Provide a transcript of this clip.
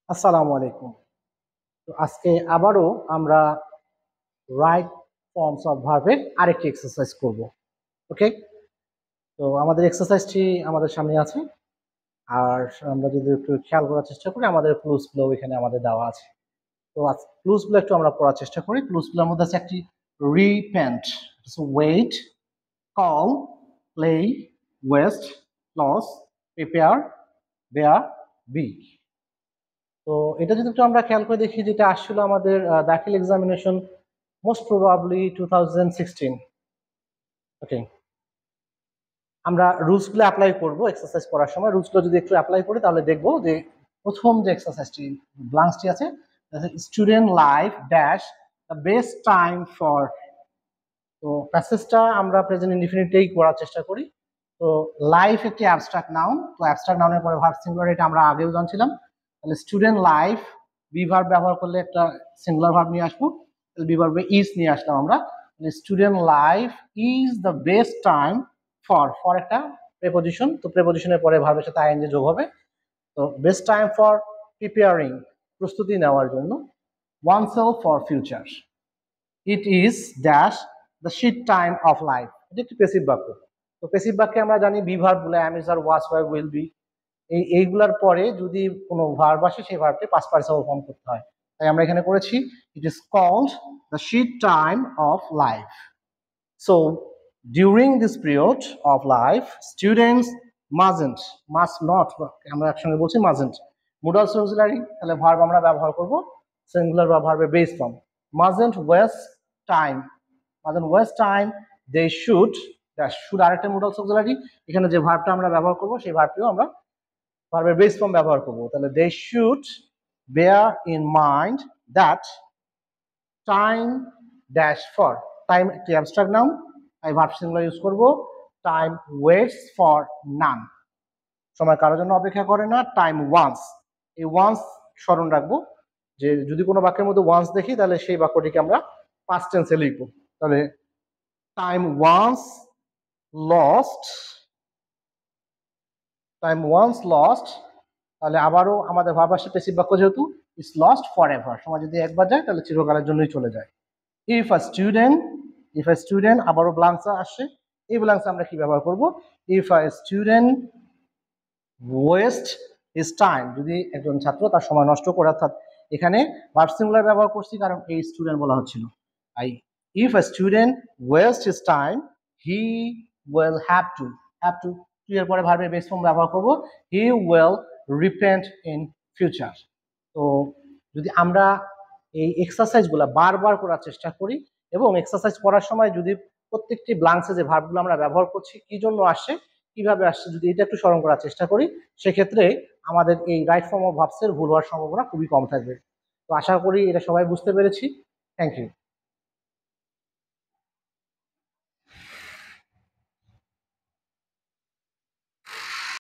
আসসালামু আলাইকুম। তো আজকে আবারও আমরা রাইট ফর্মস অফ ভার্বের আরেকটি এক্সারসাইজ করব। ওকে, তো আমাদের এক্সারসাইজটি আমাদের সামনে আছে। আর আমরা যদি একটু খেয়াল করার চেষ্টা করি, আমাদের ক্লুজগুলো এখানে আমাদের দেওয়া আছে। তো ক্লুজগুলো একটু আমরা পড়ার চেষ্টা করি। ক্লুজগুলোর মধ্যে আছে একটি repent, wait, call, play, waste, loss, prepare, bear, be. তো এটা যদি একটু আমরা খেয়াল করে দেখি, যেটা আসলে আমাদের দাখিল এক্সামিনেশন মোস্ট প্রবাবলি 2016। ওকে, আমরা রুলসগুলো অ্যাপ্লাই করব এক্সারসাইজ করার সময়। রুলসগুলো যদি একটু অ্যাপ্লাই করি তাহলে দেখবো যে প্রথম যে এক্সারসাইজটি ব্লাঙ্কসটি আছে, student life dash the best time for. তো প্যাসেজটা আমরা প্রেজেন্ট ইনডিফিনিটেই করার চেষ্টা করি। তো লাইফ একটি অ্যাবস্ট্রাক্ট নাউন, তো অ্যাবস্ট্রাক্ট নাউনের পরে ভার্ব সিঙ্গুলার, এটা আমরা আগেও জানছিলাম। তাহলে স্টুডেন্ট লাইফ বি ভার্ব ব্যবহার করলে একটা সিঙ্গুলার ভার্ব নিয়ে আসবো, তাহলে বি ভার্বে ইজ নিয়ে আসলাম আমরা। Student life is the best time for একটা প্রেপোজিশন, তো প্রেপোজিশনের পরে ভার্বের সাথে আইএনজি যোগ হবে। তো বেস্ট টাইম ফর প্রিপেয়ারিং, প্রস্তুতি নেওয়ার জন্য। oneself for future. It is dash the seed time of life, এটা একটি প্যাসিভ বাক্য। তো প্যাসিভ বাক্যে আমরা জানি বি ভার্ব বলে am, is, are, was, were, will be. এইগুলার পরে যদি কোনো ভার্ব আসে সেই ভার্বটি পাস্ট পার্টিসিপল ফর্ম করতে হয়। তাই আমরা এখানে করেছি it is called the seed time of life. So during this period of life students must, must not, আমরা একসঙ্গে বলছি মাস্টন্ট, মুডাল অক্সিলারি, তাহলে ভার্ব আমরা ব্যবহার করব সিঙ্গুলার বা ভার্বের base form. Mustn't waste time, mustn't waste time, they should, should আরেকটা মুডাল অক্সিলারি, এখানে যে ভার্বটা আমরা ব্যবহার করব সেই ভার্বটিও আমরা ভার্বের বেস ফর্ম ব্যবহার করব। তাহলে they should bear in mind that time dash for, time একটি অ্যাবস্ট্রাক্ট নাউন, তাই ভার্ব সিঙ্গুলার ইউজ করব। টাইম ওয়েটস ফর নান, সময় কারোর জন্য অপেক্ষা করে না। টাইম ওয়ান্স, এই ওয়ান্স স্মরণ রাখবো যে যদি কোনো বাক্যের মধ্যে ওয়ান্স দেখি তাহলে সেই বাক্যটিকে আমরা পাস্ট টেন্সে লিখব। তাহলে time once lost, time once lost, তাহলে আবারও আমাদের ভার্ব আসছে প্যাসিভ বাক্য, যেহেতু ইটস লস্ট ফর এভার, সময় যদি একবার যায় তাহলে চিরকালের জন্যই চলে যায়। If a student, if a student, আবারও ব্লাঙ্কস আসছে, এই ব্লাঙ্কস আমরা কি ব্যবহার করব? If a student West his time, যদি একজন ছাত্র তার সময় নষ্ট করে, অর্থাৎ এখানে ভার্ব সিঙ্গুলার ব্যবহার করছি কারণ এই স্টুডেন্ট বলা হচ্ছিল। I if a student West his time he will have to, have to এর পরে ভার্বের বেস ফর্ম ব্যবহার করব, he will repent in future. তো যদি আমরা এই এক্সারসাইজগুলো বারবার করার চেষ্টা করি এবং এক্সারসাইজ করার সময় যদি প্রত্যেকটি ব্লাঙ্কসে যে ভার্বগুলো আমরা ব্যবহার করছি কি জন্য আসছে, কিভাবে আসছে, যদি এটা একটু স্মরণ করার চেষ্টা করি, সেক্ষেত্রে আমাদের এই রাইট ফর্ম অফ ভার্বসের ভুল হওয়ার সম্ভাবনা খুবই কম থাকবে। তো আশা করি এটা সবাই বুঝতে পেরেছি। Thank you.